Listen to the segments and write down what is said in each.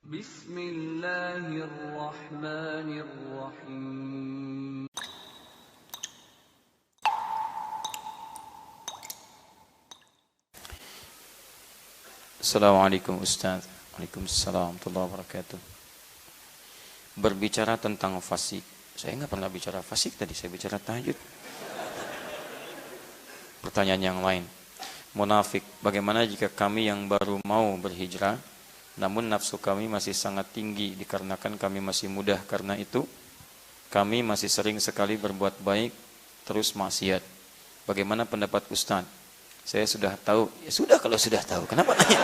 Bismillahirrahmanirrahim. Assalamualaikum Ustaz. Waalaikumsalam warahmatullahi wabarakatuh. Berbicara tentang fasik. Saya nggak pernah bicara fasik tadi, saya bicara tahajud. Pertanyaan yang lain. Munafik, bagaimana jika kami yang baru mau berhijrah, namun nafsu kami masih sangat tinggi dikarenakan kami masih muda, karena itu kami masih sering sekali berbuat baik, terus maksiat. Bagaimana pendapat Ustaz? Saya sudah tahu. Ya sudah kalau sudah tahu, kenapa nanya?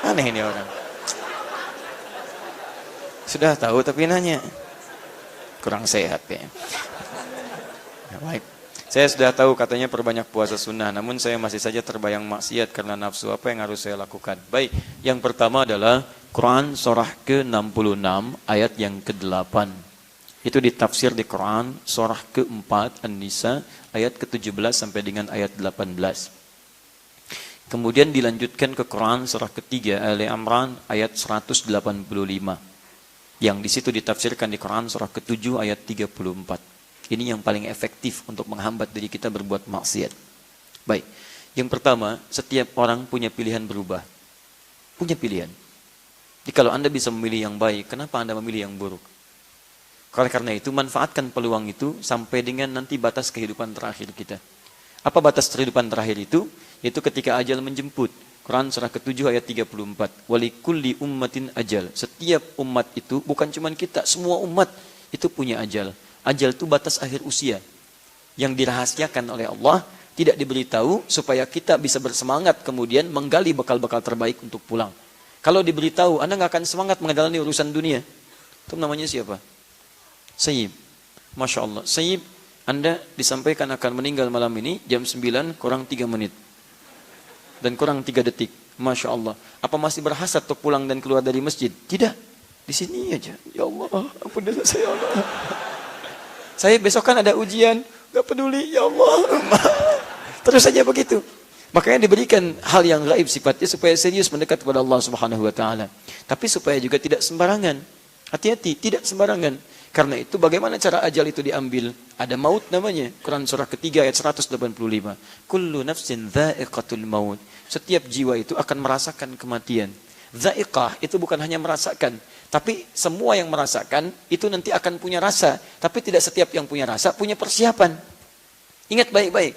Aneh ini orang. Sudah tahu tapi nanya. Kurang sehat ya. Baik. Saya sudah tahu katanya perbanyak puasa sunnah, namun saya masih saja terbayang maksiat karena nafsu. Apa yang harus saya lakukan? Baik, yang pertama adalah Quran surah ke-66 ayat yang ke-8. Itu ditafsir di Quran surah ke-4 An-Nisa ayat ke-17 sampai dengan ayat 18. Kemudian dilanjutkan ke Quran surah ke-3 Ali Imran ayat 185. Yang di situ ditafsirkan di Quran surah ke-7 ayat 34. Ini yang paling efektif untuk menghambat diri kita berbuat maksiat. Baik, yang pertama, setiap orang punya pilihan berubah. Punya pilihan. Jadi kalau Anda bisa memilih yang baik, kenapa Anda memilih yang buruk? Karena itu, manfaatkan peluang itu sampai dengan nanti batas kehidupan terakhir kita. Apa batas kehidupan terakhir itu? Yaitu ketika ajal menjemput. Quran surah ke-7 ayat 34. Walikulli ummatin ajal. Setiap umat itu, bukan cuma kita, semua umat itu punya ajal. Ajal itu batas akhir usia yang dirahasiakan oleh Allah, tidak diberitahu supaya kita bisa bersemangat kemudian menggali bekal-bekal terbaik untuk pulang. Kalau diberitahu, Anda nggak akan semangat menjalani urusan dunia. Itu namanya siapa? Sayyib. Masya Allah. Sayyib, Anda disampaikan akan meninggal malam ini jam 9 kurang 3 menit. Dan kurang 3 detik. Masya Allah. Apa masih berhasrat untuk pulang dan keluar dari masjid? Tidak. Di sini aja. Ya Allah, ampunilah saya, Allah. Saya besok kan ada ujian, gak peduli, ya Allah. Terus saja begitu. Makanya diberikan hal yang gaib sifatnya supaya serius mendekat kepada Allah Subhanahu wa taala. Tapi supaya juga tidak sembarangan. Hati-hati, tidak sembarangan. Karena itu bagaimana cara ajal itu diambil? Ada maut namanya. Quran surah ketiga ayat 185. Kullu nafsin dha'iqatul maut. Setiap jiwa itu akan merasakan kematian. Dha'iqah itu bukan hanya merasakan, tapi semua yang merasakan itu nanti akan punya rasa. Tapi tidak setiap yang punya rasa punya persiapan. Ingat baik-baik.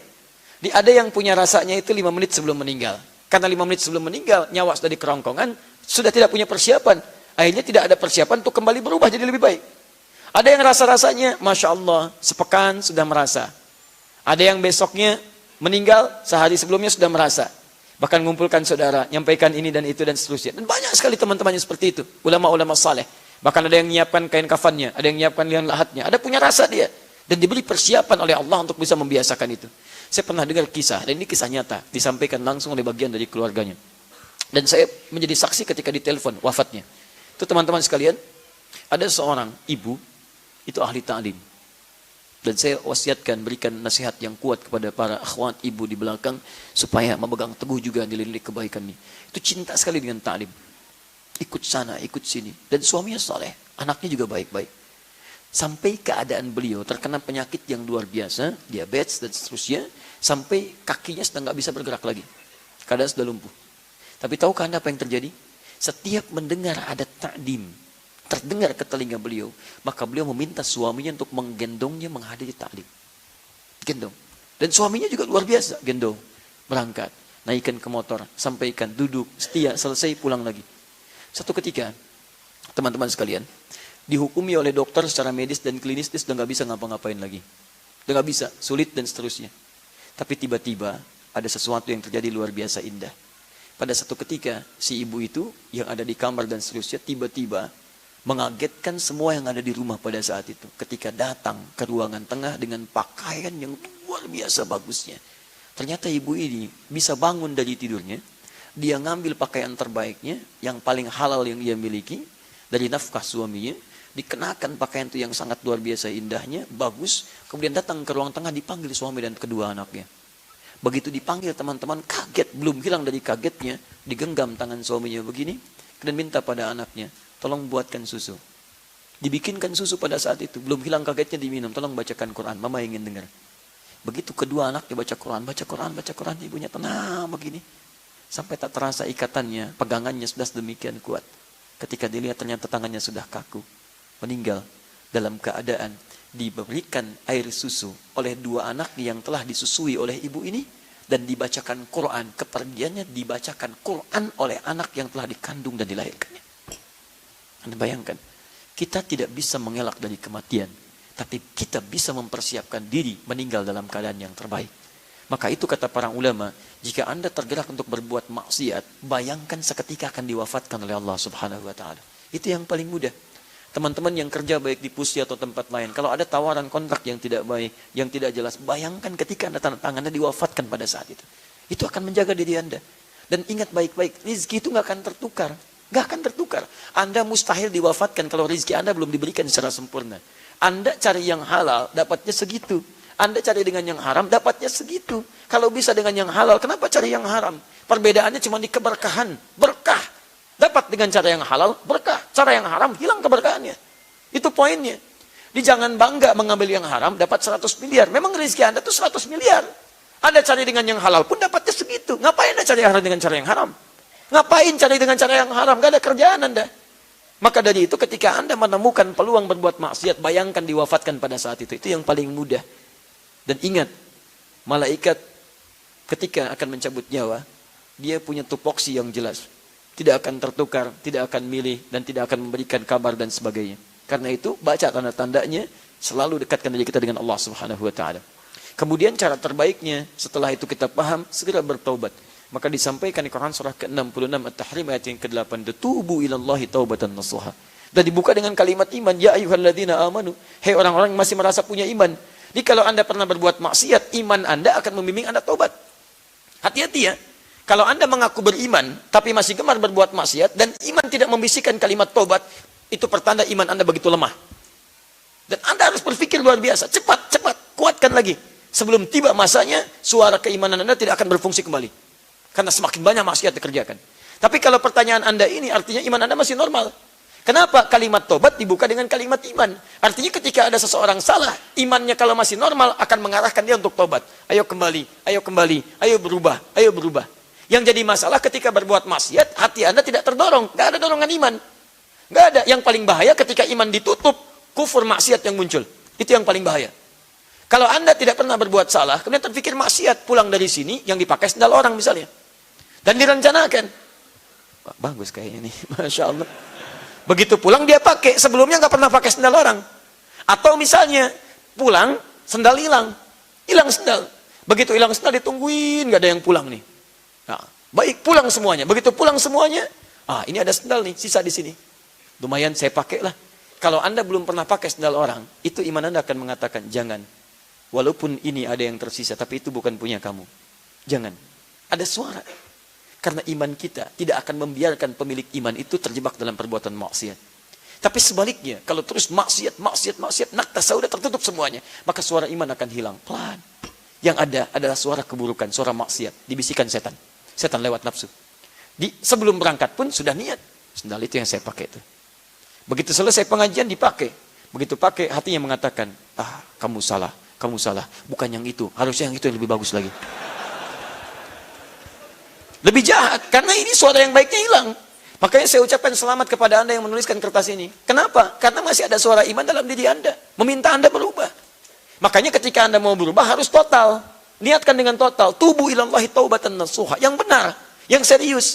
Ada yang punya rasanya itu 5 menit sebelum meninggal. Karena 5 menit sebelum meninggal, nyawa sudah di kerongkongan, sudah tidak punya persiapan. Akhirnya tidak ada persiapan untuk kembali berubah jadi lebih baik. Ada yang rasa-rasanya, Masya Allah, sepekan sudah merasa. Ada yang besoknya meninggal, sehari sebelumnya sudah merasa. Bahkan mengumpulkan saudara, nyampaikan ini dan itu dan seterusnya. Dan banyak sekali teman-temannya seperti itu. Ulama-ulama saleh. Bahkan ada yang menyiapkan kain kafannya, ada yang menyiapkan liang lahatnya. Ada punya rasa dia. Dan diberi persiapan oleh Allah untuk bisa membiasakan itu. Saya pernah dengar kisah, dan ini kisah nyata. Disampaikan langsung oleh bagian dari keluarganya. Dan saya menjadi saksi ketika ditelepon wafatnya. Itu teman-teman sekalian, ada seorang ibu, itu ahli ta'lim. Dan saya wasiatkan, berikan nasihat yang kuat kepada para akhwat ibu di belakang, supaya memegang teguh juga nilai-nilai kebaikan ini. Itu cinta sekali dengan ta'lim. Ikut sana, ikut sini. Dan suaminya saleh, anaknya juga baik-baik. Sampai keadaan beliau terkena penyakit yang luar biasa, diabetes dan seterusnya, sampai kakinya sudah nggak bisa bergerak lagi. Keadaan sudah lumpuh. Tapi tahukah Anda apa yang terjadi? Setiap mendengar ada ta'lim, terdengar ke telinga beliau, maka beliau meminta suaminya untuk menggendongnya menghadiri ta'lim. Gendong. Dan suaminya juga luar biasa, gendong. Berangkat, naikkan ke motor, sampaikan, duduk, setia, selesai, pulang lagi. Satu ketika, teman-teman sekalian, dihukumi oleh dokter secara medis dan klinis, dia sudah nggak bisa ngapa-ngapain lagi. Sudah nggak bisa, sulit dan seterusnya. Tapi tiba-tiba, ada sesuatu yang terjadi luar biasa indah. Pada satu ketika, si ibu itu, yang ada di kamar dan seterusnya, tiba-tiba, mengagetkan semua yang ada di rumah pada saat itu. Ketika datang ke ruangan tengah dengan pakaian yang luar biasa bagusnya. Ternyata ibu ini bisa bangun dari tidurnya. Dia ngambil pakaian terbaiknya, yang paling halal yang dia miliki, dari nafkah suaminya. Dikenakan pakaian itu yang sangat luar biasa indahnya, bagus. Kemudian datang ke ruang tengah, dipanggil suami dan kedua anaknya. Begitu dipanggil teman-teman kaget, belum hilang dari kagetnya. digenggam tangan suaminya begini, dan minta pada anaknya, tolong buatkan susu. Dibikinkan susu pada saat itu, belum hilang kagetnya diminum, tolong bacakan Quran, mama ingin dengar. Begitu kedua anaknya baca Quran, ibunya tenang begini. Sampai tak terasa ikatannya, pegangannya sudah sedemikian kuat. Ketika dilihat ternyata tangannya sudah kaku, meninggal dalam keadaan diberikan air susu oleh dua anak yang telah disusui oleh ibu ini, dan dibacakan Quran, kepergiannya dibacakan Quran oleh anak yang telah dikandung dan dilahirkannya. Anda bayangkan, kita tidak bisa mengelak dari kematian, tapi kita bisa mempersiapkan diri meninggal dalam keadaan yang terbaik. Maka itu kata para ulama, jika Anda tergerak untuk berbuat maksiat, bayangkan seketika akan diwafatkan oleh Allah Subhanahu wa taala. Itu yang paling mudah. Teman-teman yang kerja baik di Pusi atau tempat lain, kalau ada tawaran kontrak yang tidak baik, yang tidak jelas, bayangkan ketika Anda tanda tangan, Anda diwafatkan pada saat itu. Itu akan menjaga diri Anda. Dan ingat baik-baik, rizki itu nggak akan tertukar. Nggak akan tertukar. Anda mustahil diwafatkan kalau rizki Anda belum diberikan secara sempurna. Anda cari yang halal, dapatnya segitu. Anda cari dengan yang haram, dapatnya segitu. Kalau bisa dengan yang halal, kenapa cari yang haram? Perbedaannya cuma di keberkahan. Berkah. Dapat dengan cara yang halal, berkah. Cara yang haram, hilang keberkahannya. Itu poinnya. Di jangan bangga mengambil yang haram, dapat 100 miliar. Memang rezeki Anda itu 100 miliar. Anda cari dengan yang halal pun dapatnya segitu. Ngapain Anda cari yang halal dengan cara yang haram? Ngapain cari dengan cara yang haram? Gak ada kerjaan Anda. Maka dari itu ketika Anda menemukan peluang berbuat maksiat, bayangkan diwafatkan pada saat itu. Itu yang paling mudah. Dan ingat, malaikat ketika akan mencabut nyawa, dia punya tupoksi yang jelas. Tidak akan tertukar, tidak akan milih, dan tidak akan memberikan kabar dan sebagainya. Karena itu, baca tanda-tandanya, selalu dekatkan diri kita dengan Allah Subhanahu wa taala. Kemudian cara terbaiknya, setelah itu kita paham, segera bertaubat. Maka disampaikan di Quran surah ke-66 At-Tahrim ayat yang ke-8, "Tubu ilallahi taubatan nasuha." Dan dibuka dengan kalimat iman, "Ya ayyuhalladzina amanu." Hei orang-orang yang masih merasa punya iman. Jadi kalau Anda pernah berbuat maksiat, iman Anda akan membimbing Anda taubat. Hati-hati ya. Kalau Anda mengaku beriman, tapi masih gemar berbuat maksiat, dan iman tidak membisikkan kalimat taubat, itu pertanda iman Anda begitu lemah. Dan Anda harus berpikir luar biasa. Cepat, kuatkan lagi. Sebelum tiba masanya, suara keimanan Anda tidak akan berfungsi kembali. Karena semakin banyak maksiat dikerjakan. Tapi kalau pertanyaan Anda ini, artinya iman Anda masih normal. Kenapa kalimat tobat dibuka dengan kalimat iman? Artinya ketika ada seseorang salah, imannya kalau masih normal akan mengarahkan dia untuk tobat. Ayo kembali, ayo berubah. Yang jadi masalah ketika berbuat maksiat, hati Anda tidak terdorong. Gak ada dorongan iman. Gak ada. Yang paling bahaya ketika iman ditutup, kufur maksiat yang muncul. Itu yang paling bahaya. Kalau Anda tidak pernah berbuat salah, kemudian terpikir maksiat, pulang dari sini, yang dipakai sendal orang misalnya. Dan direncanakan. Wah, bagus kayaknya ini, Masya Allah. Begitu pulang dia pakai, sebelumnya nggak pernah pakai sendal orang. Atau misalnya, pulang, sendal hilang sendal. Begitu hilang sendal ditungguin, nggak ada yang pulang nih. Nah, baik pulang semuanya. Begitu pulang semuanya, ini ada sendal nih, sisa di sini. Lumayan saya pakai lah. Kalau Anda belum pernah pakai sendal orang, itu iman Anda akan mengatakan, jangan. Walaupun ini ada yang tersisa, tapi itu bukan punya kamu. Jangan. Ada suara. Karena iman kita tidak akan membiarkan pemilik iman itu terjebak dalam perbuatan maksiat. Tapi sebaliknya, kalau terus maksiat, naktasa sudah tertutup semuanya, maka suara iman akan hilang. Pelan. Yang ada adalah suara keburukan, suara maksiat. Dibisikkan setan. Setan lewat nafsu. Sebelum berangkat pun sudah niat. Sendal itu yang saya pakai itu. Begitu selesai pengajian dipakai. Begitu pakai, hatinya mengatakan, kamu salah. Bukan yang itu. Harusnya yang itu yang lebih bagus lagi. Lebih jahat. Karena ini suara yang baiknya hilang. Makanya saya ucapkan selamat kepada Anda yang menuliskan kertas ini. Kenapa? Karena masih ada suara iman dalam diri Anda. Meminta Anda berubah. Makanya ketika Anda mau berubah harus total. Niatkan dengan total. Tubu ilallahi taubatan nasuha. Yang benar. Yang serius.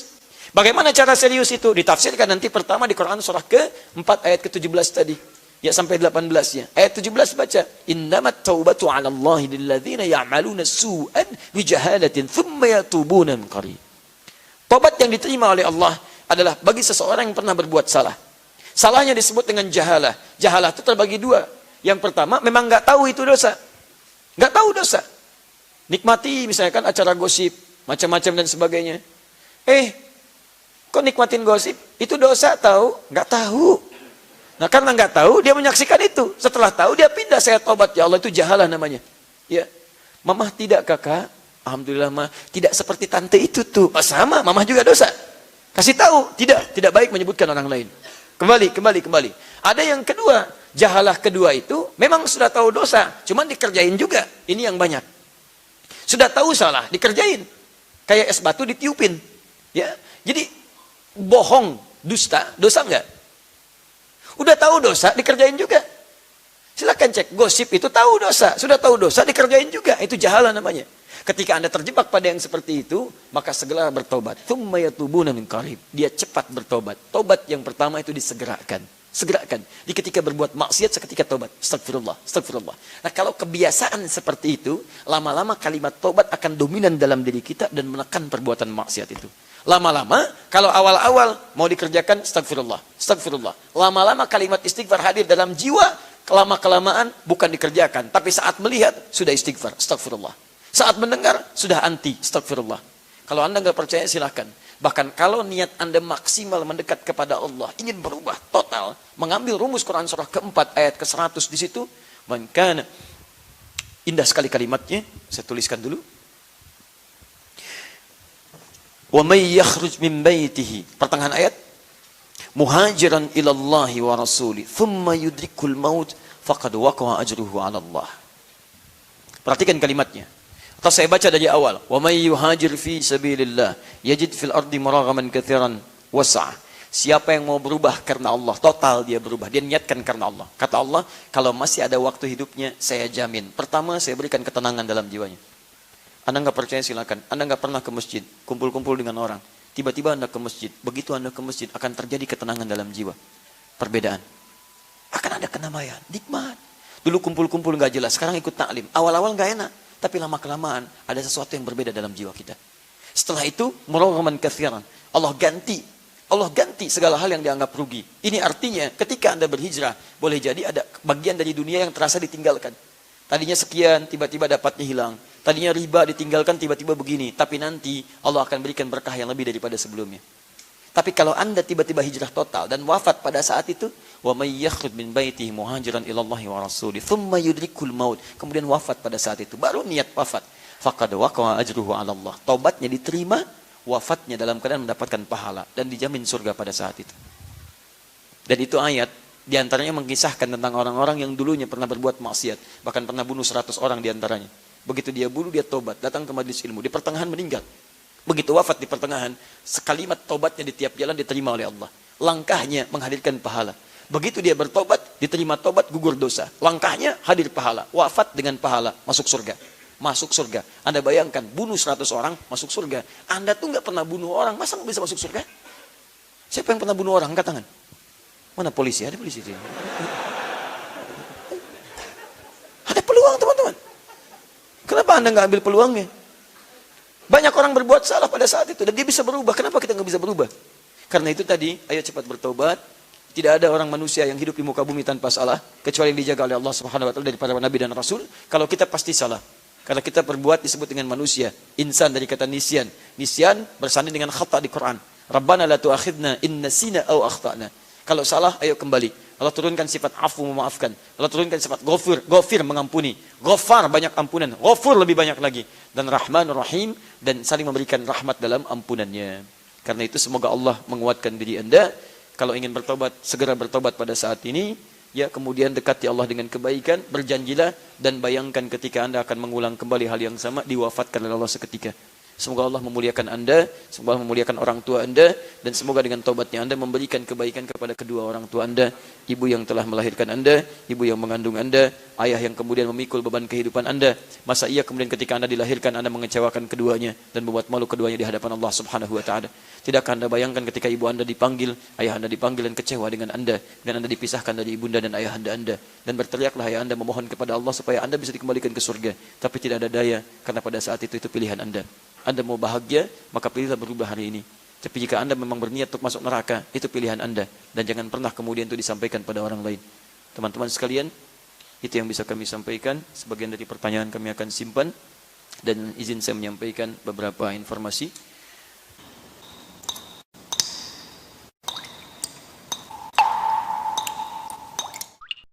Bagaimana cara serius itu? Ditafsirkan nanti pertama di Quran surah ke-4 ayat ke-17 tadi. Ya sampai 18-nya. Ayat 17 baca. Innamat taubatu 'ala Allahi lilladzina ya'maluna su'an bijahalatin thumma yatubuna min qarib. Tobat yang diterima oleh Allah adalah bagi seseorang yang pernah berbuat salah. Salahnya disebut dengan jahalah. Jahalah itu terbagi dua. Yang pertama memang nggak tahu itu dosa. Nggak tahu dosa. Nikmati misalkan acara gosip, macam-macam dan sebagainya. Kok nikmatin gosip? Itu dosa tahu? Nggak tahu. Nah karena nggak tahu, dia menyaksikan itu. Setelah tahu, dia pindah, saya tobat. Ya Allah, itu jahalah namanya. Ya, mamah tidak kakak, Alhamdulillah mah tidak seperti tante itu tuh. Oh, sama, mamah juga dosa. Kasih tahu, tidak baik menyebutkan orang lain. Kembali. Ada yang kedua, jahalah kedua itu memang sudah tahu dosa, cuman dikerjain juga. Ini yang banyak. Sudah tahu salah, dikerjain. Kayak es batu ditiupin. Ya. Jadi bohong, dusta, dosa enggak? Udah tahu dosa, dikerjain juga. Silakan cek, gosip itu tahu dosa, sudah tahu dosa, dikerjain juga. Itu jahalah namanya. Ketika Anda terjebak pada yang seperti itu, maka segera bertobat. Tsumma yatubuna min qarib. Dia cepat bertobat. Tobat yang pertama itu disegerakan. Segerakan. Di ketika berbuat maksiat, seketika tobat. Astagfirullah. Nah, kalau kebiasaan seperti itu, lama-lama kalimat tobat akan dominan dalam diri kita dan menekan perbuatan maksiat itu. Lama-lama, kalau awal-awal mau dikerjakan, astagfirullah. Lama-lama kalimat istighfar hadir dalam jiwa, kelama-kelamaan bukan dikerjakan. Tapi saat melihat, sudah istighfar, astagfirullah. Saat mendengar, sudah anti, astagfirullah. Kalau Anda nggak percaya, silahkan. Bahkan kalau niat Anda maksimal mendekat kepada Allah, ingin berubah total, mengambil rumus Quran surah keempat, ayat ke-100 di situ, maka indah sekali kalimatnya, saya tuliskan dulu. Wa may yakhruj min baitihi, pertengahan ayat, muhajiran ilallahi wa rasuli, thumma yudrikul maut, faqad waqa'a ajruhu 'ala Allah. Perhatikan kalimatnya. Atau saya baca dari awal. Wa may yuhajir fi sabilillah yajid fil ardi maragaman katsiran was'a. Siapa yang mau berubah karena Allah, total dia berubah. Dia niatkan karena Allah. Kata Allah, kalau masih ada waktu hidupnya, saya jamin. Pertama, saya berikan ketenangan dalam jiwanya. Anda nggak percaya, silakan. Anda nggak pernah ke masjid, kumpul-kumpul dengan orang. Tiba-tiba Anda ke masjid. Begitu Anda ke masjid, akan terjadi ketenangan dalam jiwa. Perbedaan. Akan ada kenamaian, nikmat. Dulu kumpul-kumpul nggak jelas, sekarang ikut taklim. Awal-awal nggak enak. Tapi lama-kelamaan ada sesuatu yang berbeda dalam jiwa kita. Setelah itu, maragaman katsiran. Allah ganti segala hal yang dianggap rugi. Ini artinya ketika Anda berhijrah, boleh jadi ada bagian dari dunia yang terasa ditinggalkan. Tadinya sekian, tiba-tiba dapatnya hilang. Tadinya riba ditinggalkan, tiba-tiba begini. Tapi nanti Allah akan berikan berkah yang lebih daripada sebelumnya. Tapi kalau Anda tiba-tiba hijrah total dan wafat pada saat itu, wa may yakhruj min baitihi muhajiran ilallahi wa rasuli, thumma yudrikul maut, kemudian wafat pada saat itu, baru niat wafat, faqad waqa'a ajruhu 'ala Allah. Taubatnya diterima, wafatnya dalam keadaan mendapatkan pahala dan dijamin surga pada saat itu. Dan itu ayat diantaranya mengisahkan tentang orang-orang yang dulunya pernah berbuat maksiat, bahkan pernah bunuh 100 orang diantaranya. Begitu dia bunuh, dia tobat, datang ke majelis ilmu, di pertengahan meninggal. Begitu wafat di pertengahan, sekalimat tobatnya di tiap jalan diterima oleh Allah. Langkahnya menghadirkan pahala. Begitu dia bertobat, diterima tobat, gugur dosa. Langkahnya hadir pahala. Wafat dengan pahala, masuk surga. Masuk surga. Anda bayangkan, bunuh 100 orang, masuk surga. Anda tuh nggak pernah bunuh orang, masa nggak bisa masuk surga? Siapa yang pernah bunuh orang? Angkat tangan. Mana polisi? Ada polisi. Ada peluang, teman-teman. Kenapa Anda nggak ambil peluangnya? Banyak orang berbuat salah pada saat itu dan dia bisa berubah. Kenapa kita nggak bisa berubah? Karena itu tadi, ayo cepat bertobat. Tidak ada orang manusia yang hidup di muka bumi tanpa salah, kecuali yang dijaga oleh Allah Subhanahu wa taala dari para nabi dan rasul. Kalau kita pasti salah. Karena kita berbuat disebut dengan manusia. Insan dari kata nisyan. Nisyan bersanding dengan khata di Quran. Rabbana la tu'akhidna in nasina aw akhtana. Kalau salah, ayo kembali. Allah turunkan sifat afu, memaafkan. Allah turunkan sifat ghafir, mengampuni. Ghafar, banyak ampunan. Ghafur, lebih banyak lagi. Dan Rahmanur Rahim, dan saling memberikan rahmat dalam ampunannya. Karena itu semoga Allah menguatkan diri Anda. Kalau ingin bertobat, segera bertobat pada saat ini. Ya, kemudian dekati Allah dengan kebaikan, berjanjilah, dan bayangkan ketika Anda akan mengulang kembali hal yang sama, diwafatkan oleh Allah seketika. Semoga Allah memuliakan Anda, semoga Allah memuliakan orang tua Anda, dan semoga dengan taubatnya Anda memberikan kebaikan kepada kedua orang tua Anda, ibu yang telah melahirkan Anda, ibu yang mengandung Anda, ayah yang kemudian memikul beban kehidupan Anda. Masa iya kemudian ketika Anda dilahirkan Anda mengecewakan keduanya dan membuat malu keduanya di hadapan Allah Subhanahu wa taala? Tidakkah Anda bayangkan ketika ibu Anda dipanggil, ayah Anda dipanggil dan kecewa dengan Anda, dan Anda dipisahkan dari ibunda dan ayah Anda, dan berteriaklah ayah Anda memohon kepada Allah supaya Anda bisa dikembalikan ke surga, tapi tidak ada daya karena pada saat itu pilihan Anda. Anda mau bahagia, maka pilihlah berubah hari ini. Tapi jika Anda memang berniat untuk masuk neraka, itu pilihan Anda. Dan jangan pernah kemudian itu disampaikan pada orang lain. Teman-teman sekalian, itu yang bisa kami sampaikan. Sebagian dari pertanyaan kami akan simpan. Dan izin saya menyampaikan beberapa informasi.